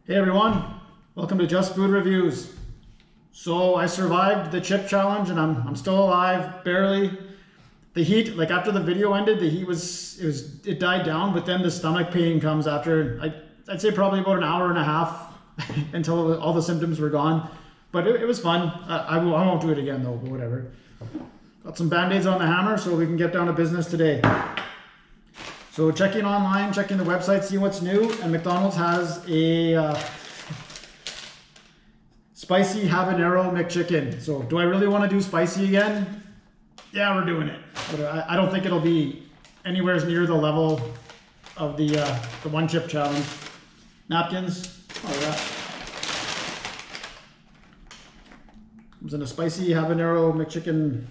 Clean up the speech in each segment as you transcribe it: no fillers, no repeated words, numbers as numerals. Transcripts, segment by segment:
Hey everyone, welcome to Just Food Reviews. So I survived the chip challenge and I'm still alive, barely. The heat, like after the video ended, the heat it died down, but then the stomach pain comes after, I'd say probably about an hour and a half until all the symptoms were gone. But it was fun. I won't do it again though, but whatever. Got some Band-Aids on the hammer so we can get down to business today. So checking online, checking the website, see what's new, and McDonald's has a spicy Habanero McChicken. So do I really want to do spicy again? Yeah, we're doing it. But I don't think it'll be anywhere near the level of the one chip challenge. Napkins, all that. Comes in a spicy Habanero McChicken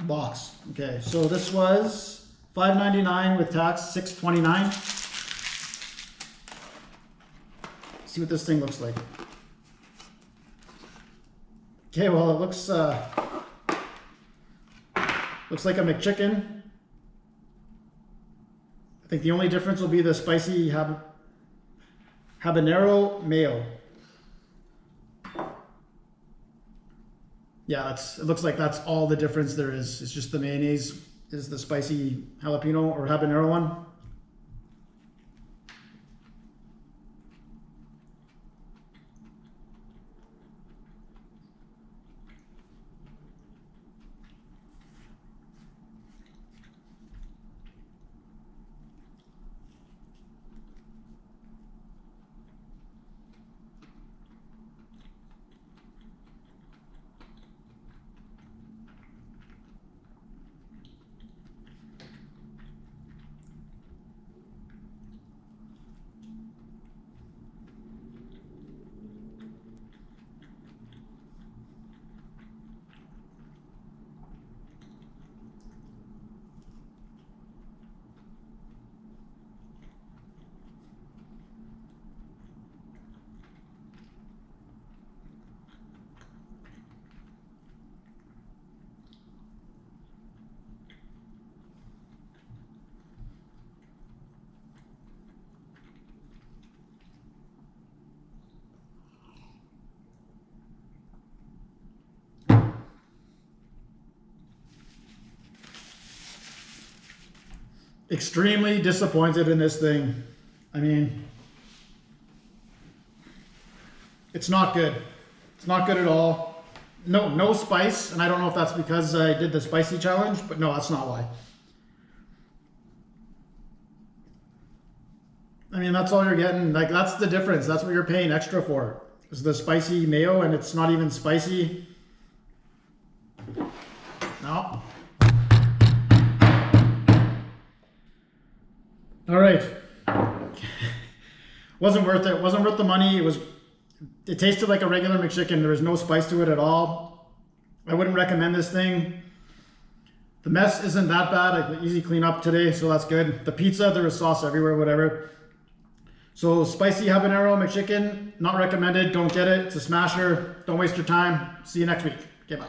box. Okay, so this was $5.99 with tax, $6.29. See what this thing looks like. Okay, well it looks like a McChicken. I think the only difference will be the spicy habanero mayo. Yeah, it looks like that's all the difference there is. It's just the mayonnaise is the spicy jalapeno or habanero one. Extremely disappointed in this thing. I mean, it's not good. It's not good at all. No spice, and I don't know if that's because I did the spicy challenge, but no, that's not why. I mean, that's all you're getting. Like, that's the difference. That's what you're paying extra for. Is the spicy mayo, and it's not even spicy. No. All right. Wasn't worth it. Wasn't worth the money. It tasted like a regular McChicken. There was no spice to it at all. I wouldn't recommend this thing. The mess isn't that bad. I could easy clean up today, so that's good. The pizza, there was sauce everywhere, whatever. So spicy habanero McChicken, not recommended. Don't get it. It's a smasher. Don't waste your time. See you next week.